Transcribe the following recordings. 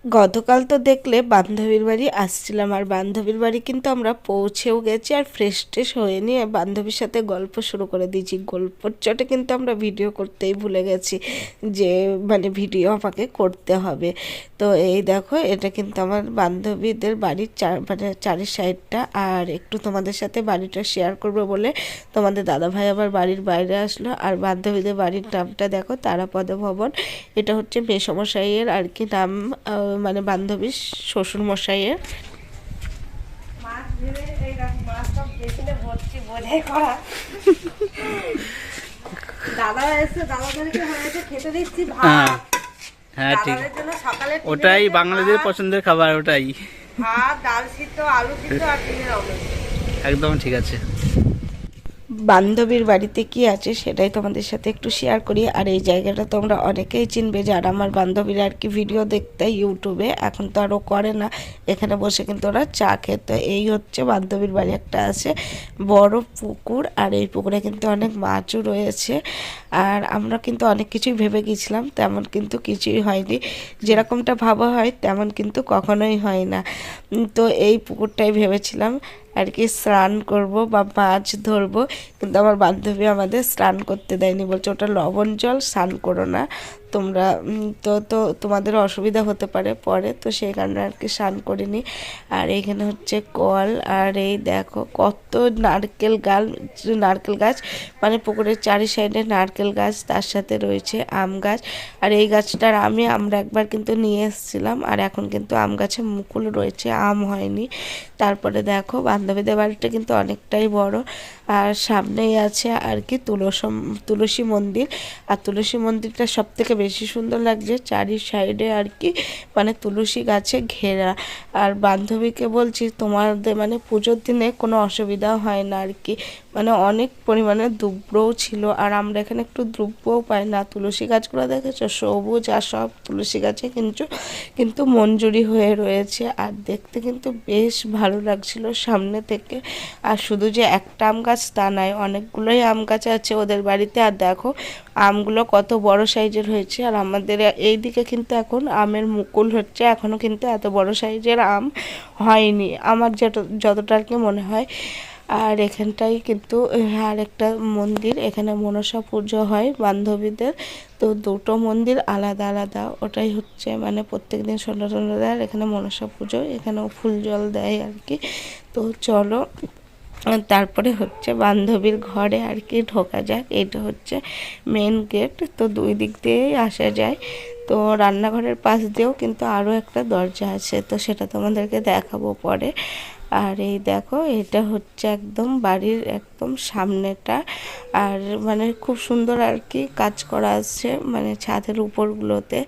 গতকাল তো দেখলে বান্ধবীর বাড়ি আসছিলাম, আর বান্ধবীর বাড়ি কিন্তু আমরা পৌঁছেও গেছি, আর ফ্রেশ ট্রেশ হয়ে নিয়ে বান্ধবীর সাথে গল্প শুরু করে দিয়েছি। গল্পর চটে কিন্তু আমরা ভিডিও করতেই ভুলে গেছি, যে মানে ভিডিও আমাকে করতে হবে। তো এই দেখো, এটা কিন্তু আমার বান্ধবীদের বাড়ির মানে চারের সাইডটা, আর একটু তোমাদের সাথে বাড়িটা শেয়ার করবো বলে তোমাদের দাদাভাই আবার বাড়ির বাইরে আসলো। আর বান্ধবীদের বাড়ির নামটা দেখো, তারাপদ ভবন। এটা হচ্ছে মেসমশাইয়ের আর কি নাম, মানে বান্ধবীর শ্বশুর মশাইয়ের। মাছ ভেবে এই মাছ সব বেশিলে ভর্তি বোঝাই করা। দাদা এসে দাদাদেরকে হয়েছে খেতে দিচ্ছি ভাত। হ্যাঁ ঠিক, দাদাদের জন্য সকালে ওটাই বাঙালিদের পছন্দের খাবার, ওটাই ভাত, ডাল সিদ্ধ, আলু সিদ্ধ আর ডিমের অমলেট। একদম ঠিক আছে। বান্ধবীর বাড়িতে কি আছে সেটাই তোমাদের সাথে একটু শেয়ার করি। আর এই জায়গাটা তোমরা অনেকেই চিনবে, যারা আমার বান্ধবীরা আর কি ভিডিও দেখতে ইউটিউবে, এখন তো আরও করে না, এখানে বসে কিন্তু ওরা চা খেত। এই হচ্ছে বান্ধবীর বাড়ি, একটা আছে বড় পুকুর, আর এই পুকুরে কিন্তু অনেক মাছও রয়েছে। আর আমরা কিন্তু অনেক কিছুই ভেবে গেছিলাম, তেমন কিন্তু কিছুই হয়নি, যেরকমটা ভাবা হয় তেমন কিন্তু কখনোই হয় না। তো এই পুকুরটাই ভেবেছিলাম আর কি স্নান করব বা মাছ ধরবো, কিন্তু আমার বান্ধবী আমাদের স্নান করতে দেয়নি, বলছে ওটা লবণ জল, স্নান করো না তোমরা, তো তো তোমাদের অসুবিধা হতে পারে পরে, তো সেই কারণে আর কি স্নান করিনি। আর এইখানে হচ্ছে কল, আর এই দেখো কত নারকেল গাছ, মানে পুকুরের চারি সাইডে নারকেল গাছ, তার সাথে রয়েছে আম গাছ। আর এই গাছটার আমরা একবার কিন্তু নিয়ে এসেছিলাম, আর এখন কিন্তু আম গাছে মুকুল রয়েছে, আম হয়নি। তারপরে দেখো বান্ধবীদের বাড়িটা কিন্তু অনেকটাই বড়, আর সামনেই আছে আর কি তুলসী মন্দির। আর তুলসী মন্দিরটা সব থেকে বেশি সুন্দর লাগছে, চারি সাইডে আর কি মানে তুলসী গাছে ঘেরা। আর বান্ধবীকে বলছি তোমাদের মানে পুজোর দিনে কোনো অসুবিধা হয় না আর কি, মানে অনেক পরিমাণে দুব্রও ছিল, আর আমরা এখানে একটু দ্রব্যও পাই না। তুলসী গাছগুলো দেখেছো সবুজ, আর সব তুলসী গাছে কিন্তু মঞ্জুরি হয়ে রয়েছে, আর দেখতে কিন্তু বেশ ভালো লাগছিল সামনে থেকে। আর শুধু যে একটা আম গাছ তা নয়, অনেকগুলোই আম গাছ আছে ওদের বাড়িতে। আর দেখো আমগুলো কত বড় সাইজের হয়েছে, আর আমাদের এই দিকে কিন্তু এখন আমের মুকুল হচ্ছে, এখনও কিন্তু এত বড় সাইজের আম হয়নি আমার যতটা আর কি মনে হয়। আর এখানটাই কিন্তু আর একটা মন্দির, এখানে মনসা পুজো হয় বান্ধবীদের, তো দুটো মন্দির আলাদা আলাদা, ওটাই হচ্ছে মানে প্রত্যেক দিন সন্ধ্যা দেয়, আর এখানে মনসা পুজো, এখানেও ফুল জল দেয় আর কি। তো চলো তারপরে হচ্ছে বান্ধবীর ঘরে আর কি ঢোকা যাক। এটা হচ্ছে মেন গেট, তো দুই দিক দিয়েই আসা যায়। তো রান্নাঘরের পাশ দিয়েও কিন্তু আরও একটা দরজা আছে, তো সেটা তোমাদেরকে দেখাবো পরে। আর এই দেখো, এটা হচ্ছে একদম বাড়ির একদম সামনেটা, আর মানে খুব সুন্দর আর কি কাজ করা আছে মানে ছাদের উপরগুলোতে।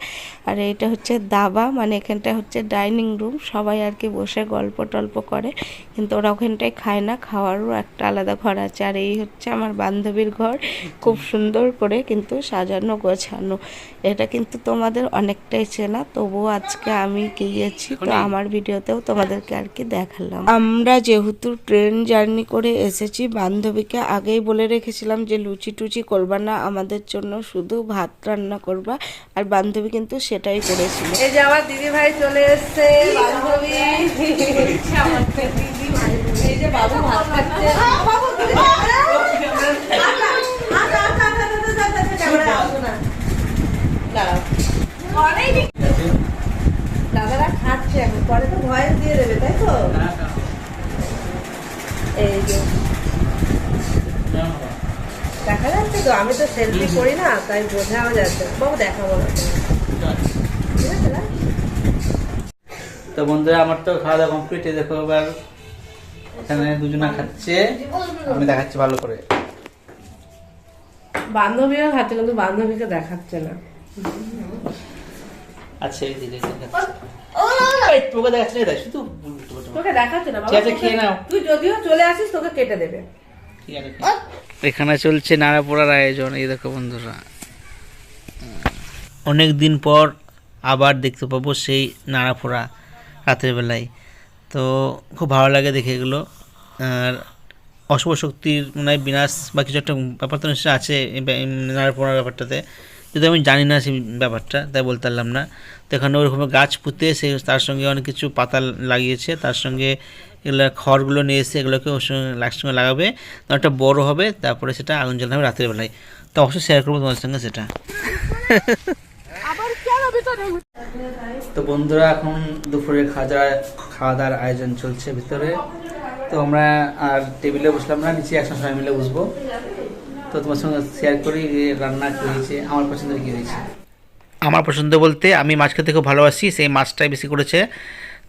আর এইটা হচ্ছে দাবা, মানে এখানটা হচ্ছে ডাইনিং রুম, সবাই আর কি বসে গল্প টল্প করে, কিন্তু ওরা ওখানটায় খায় না, খাওয়ারও একটা আলাদা ঘর আছে। আর এই হচ্ছে আমার বান্ধবীর ঘর, খুব সুন্দর করে কিন্তু সাজানো গোছানো। এটা কিন্তু তোমাদের অনেকটাই চেনা, তবুও আজকে আমি গিয়েছি, তো আমার ভিডিওতেও তোমাদেরকে আর কি দেখালাম। আমরা যেহেতু ট্রেন জার্নি করে এসেছি, বান্ধবীকে আগেই বলে রেখেছিলাম যে লুচি টুচি করবা না, আমাদের জন্য শুধু ভাত রান্না করবা, আর বান্ধবী কিন্তু সেটাই করেছিল। এই যে আমার দিদি ভাই চলে এসছে, বান্ধবী এই যে বাবু ভাত খাচ্ছে, দাদারা খাচ্ছে এখন, পরে তো ভয়েস দিয়ে দেবে, তাই তো? এই যে দেখা যাচ্ছে তো, আমি তো সেলফি করি না তাই বোঝাও যাচ্ছে। বাবু দেখাবো না, ঠিক আছে না? তো বন্ধুরা আমার তো খাওয়া দাওয়া কমপ্লিট, দেখো এবার এখানে দুজনা খাচ্ছে, আমি দেখাচ্ছি ভালো করে। বান্ধবীরা খাচ্ছে কিন্তু বান্ধবীকে দেখাচ্ছে না। আচ্ছা এই দিকে তোকে দেখাচ্ছে না, শুধু তোকে দেখাচ্ছে না বাবা, ঠিক আছে খেয়ে নাও। তুই যদিও চলে আসিস তোকে কেটে দেবে। ঠিক আছে, এখানে চলছে নাড়া পোড়ার আয়োজন। এই দেখো বন্ধুরা, অনেক দিন পর আবার দেখতে পাবো সেই নাড়া পোড়া রাতের বেলায়, তো খুব ভালো লাগে দেখে এগুলো। আর অশুভ শক্তির মনে হয় বিনাশ বা কিছু একটা ব্যাপার তো নিশ্চয়ই আছে এই নাড়া পোড়ার ব্যাপারটাতে, যদি আমি জানি না সেই ব্যাপারটা, তাই বলতে পারলাম না। তো এখানে ওরকম গাছ পুঁতে সে তার সঙ্গে অনেক কিছু পাতা লাগিয়েছে, তার সঙ্গে এগুলো খড়গুলো নিয়ে এসে এগুলোকে ওর সঙ্গে লাগাবে, একটা বড় হবে, তারপরে সেটা আগুন জ্বালাবে রাতের বেলায়। তো অবশ্যই শেয়ার করবো তোমাদের সঙ্গে সেটা। তো বন্ধুরা, এখন দুপুরে খাওয়া দাওয়ার আয়োজন চলছে ভিতরে। তো আমরা আর টেবিলে বসলাম না, নিচে একসঙ্গে সবাই মিলে বসবো। তো তোমার সঙ্গে শেয়ার করি রান্না কী হয়েছে, আমার পছন্দের কী হয়েছে। আমার পছন্দ বলতে আমি মাছ খেতে খুব ভালোবাসি, সেই মাছটাই বেশি করেছে।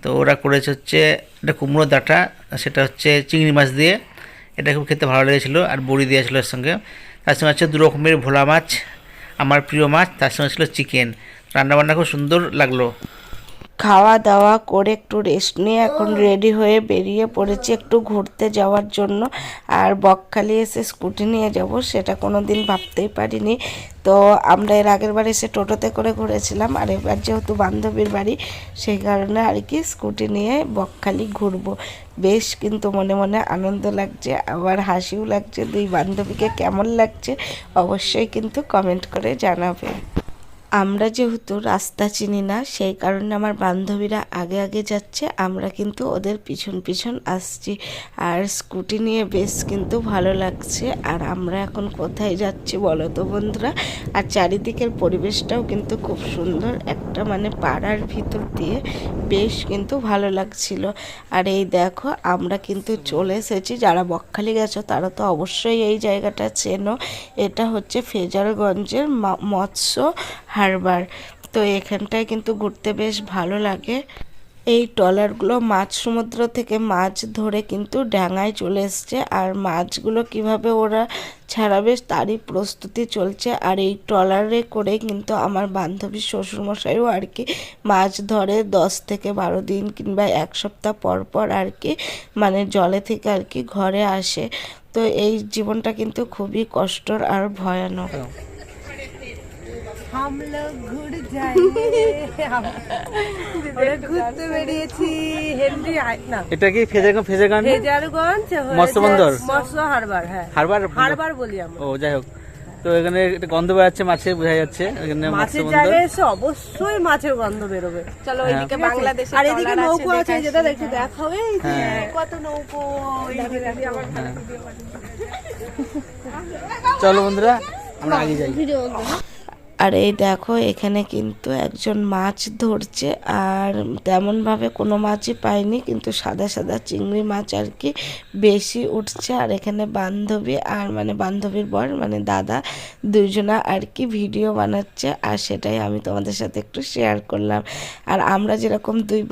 তো ওরা করেছে হচ্ছে একটা কুমড়ো ডাঁটা, সেটা হচ্ছে চিংড়ি মাছ দিয়ে, এটা খুব খেতে ভালো লেগেছিলো। আর বড়ি দিয়েছিলো এর সঙ্গে। তার সঙ্গে হচ্ছে 2 রকমের ভোলা মাছ, আমার প্রিয় মাছ। তার সঙ্গে ছিল চিকেন। রান্নাবান্না খুব সুন্দর লাগলো। খাওয়া দাওয়া করে একটু রেস্ট নিয়ে এখন রেডি হয়ে বেরিয়ে পড়েছি একটু ঘুরতে যাওয়ার জন্য। আর বকখালি এসে স্কুটি নিয়ে যাব সেটা কোনো দিন ভাবতেই পারিনি। তো আমরা এর আগের বার এসে টোটোতে করে ঘুরেছিলাম, আর এবার যেহেতু বান্ধবীর বাড়ি সেই কারণে আর কি স্কুটি নিয়ে বকখালি ঘুরবো। বেশ কিন্তু মনে মনে আনন্দ লাগছে, আবার হাসিও লাগছে। 2 বান্ধবীকে কেমন লাগছে অবশ্যই কিন্তু কমেন্ট করে জানাবে। আমরা যেহেতু রাস্তা চিনি না সেই কারণে আমার বান্ধবীরা আগে আগে যাচ্ছে, আমরা কিন্তু ওদের পিছন পিছন আসছি। আর স্কুটি নিয়ে বেশ কিন্তু ভালো লাগছে। আর আমরা এখন কোথায় যাচ্ছি বলো তো বন্ধুরা? আর চারিদিকের পরিবেশটাও কিন্তু খুব সুন্দর, একটা মানে পাড়ার ভিতর দিয়ে বেশ কিন্তু ভালো লাগছিল। আর এই দেখো আমরা কিন্তু চলে এসেছি, যারা বকখালি গেছো তারা তো অবশ্যই এই জায়গাটা চেনো। এটা হচ্ছে ফেজারগঞ্জের মৎস্য হারবার। তো এখানটায় কিন্তু ঘুরতে বেশ ভালো লাগে। এই ট্রলারগুলো সমুদ্র থেকে মাছ ধরে কিন্তু ডাঙায় চলে এসছে, আর মাছগুলো কিভাবে ওরা ছাড়াবে তারই প্রস্তুতি চলছে। আর এই ট্রলারে করে কিন্তু আমার বান্ধবীর শ্বশুরমশাইও আর কি মাছ ধরে 10 থেকে 12 দিন কিংবা 1 সপ্তাহ পর পর আর কি মানে জলে থেকে আর কি ঘরে আসে। তো এই জীবনটা কিন্তু খুবই কষ্টর আর ভয়ানক। हम लोग घुर जाएंगे আমরা ঘুরতে বেরিয়েছি হেনরি না এটা কি ফেজারগঞ্জ মৎস্য বন্দর? মৎস্য হারবার, হ্যাঁ হারবার বলি আমরা। ও যাই হোক, তো এখানে একটা গন্ধ বেরোচ্ছে মাছের, বোঝা যাচ্ছে এখানে মৎস্য মাছের বন্দর। জায়গায় এসে অবশ্যই মাছের গন্ধ বেরোবে। চলো ওইদিকে বাংলাদেশে আর এদিকে নৌকো আছে, যেটা দেখতে দেখাবে কত নৌকো। চলো বন্ধুরা আমরা আগে যাই। আর এই দেখো এখানে কিন্তু একজন মাছ ধরছে, আর তেমনভাবে কোনো মাছই পাইনি, কিন্তু সাদা সাদা চিংড়ি মাছ আর কি বেশি উঠছে। আর এখানে বান্ধবী আর মানে বান্ধবীর বর মানে দাদা দুজনা আর কি ভিডিও বানাচ্ছে, আর সেটাই আমি তোমাদের সাথে একটু শেয়ার করলাম। আর আমরা যেরকম 3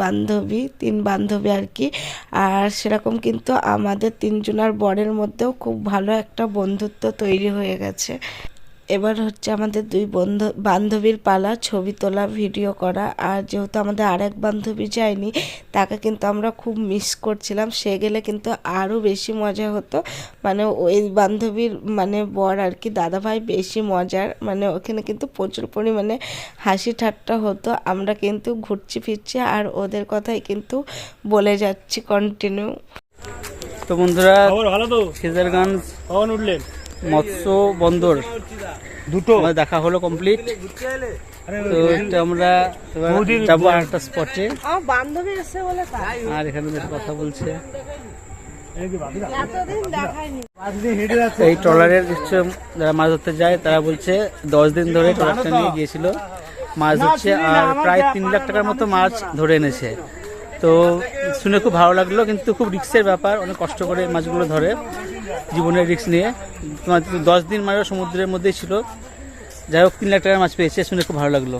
বান্ধবী আর কি, আর সেরকম কিন্তু আমাদের 3 জনার বরের মধ্যেও খুব ভালো একটা বন্ধুত্ব তৈরি হয়ে গেছে। এবার হচ্ছে আমাদের 2 বান্ধবীর পালা ছবি তোলা, ভিডিও করা। আর যেহেতু আমাদের আরেক বান্ধবী যায়নি, তাকে কিন্তু আমরা খুব মিস করছিলাম। সে গেলে কিন্তু আরও বেশি মজা হতো। মানে ওই বান্ধবীর মানে বর আর কি দাদাভাই বেশি মজার, মানে ওখানে কিন্তু প্রচুর পরিমাণে হাসি ঠাট্টা হতো। আমরা কিন্তু ঘুরছি ফিরছি আর ওদের কথাই কিন্তু বলে যাচ্ছি কন্টিনিউ। তো বন্ধুরা, ফেজারগঞ্জ মৎস্য বন্দর দুটো দেখা হলো কমপ্লিট। তো এটা আমরা যাবো একটা স্পটে, আমার বান্ধবী এসে বলে আর এখানে কথা বলছে। এতদিন দেখাইনি। এই ট্রলারের যারা মাছ ধরতে যায় তারা বলছে 10 দিন ধরে ট্রলারটা নিয়ে গিয়েছিল মাছ ধরছে, আর প্রায় 3 লাখ টাকার মতো মাছ ধরে এনেছে। তো শুনে খুব ভালো লাগলো, কিন্তু খুব রিস্কের ব্যাপার, অনেক কষ্ট করে মাছগুলো ধরে, জীবনের রিস্ক নিয়ে। তোমার 10 দিন মাছ সমুদ্রের মধ্যেই ছিল। যাই হোক 3 লাখ টাকার মাছ পেয়েছে, শুনে খুব ভালো লাগলো।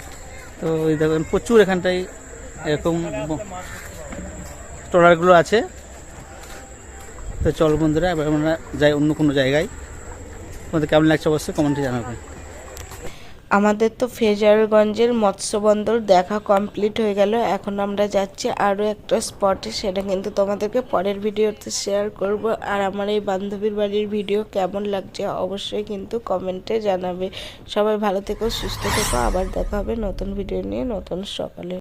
তো এই দেখেন প্রচুর এখানটায় এরকম ট্রলারগুলো আছে। তো চল বন্ধুরা, এবার আমরা যাই অন্য কোনো জায়গায়। তোমাদের কেমন লাগছে অবশ্যই কমেন্টে জানাবেন। আমাদের তো ফেজারগঞ্জের মৎস্য বন্দর দেখা কমপ্লিট হয়ে গেল। এখন আমরা যাচ্ছি আরও একটা স্পটে, সেটা কিন্তু তোমাদেরকে পরের ভিডিওতে শেয়ার করব। আর আমার এই বান্ধবীর বাড়ির ভিডিও কেমন লাগছে অবশ্যই কিন্তু কমেন্টে জানাবে। সবাই ভালো থেকো, সুস্থ থেকো, আবার দেখা হবে নতুন ভিডিও নিয়ে নতুন সকালে।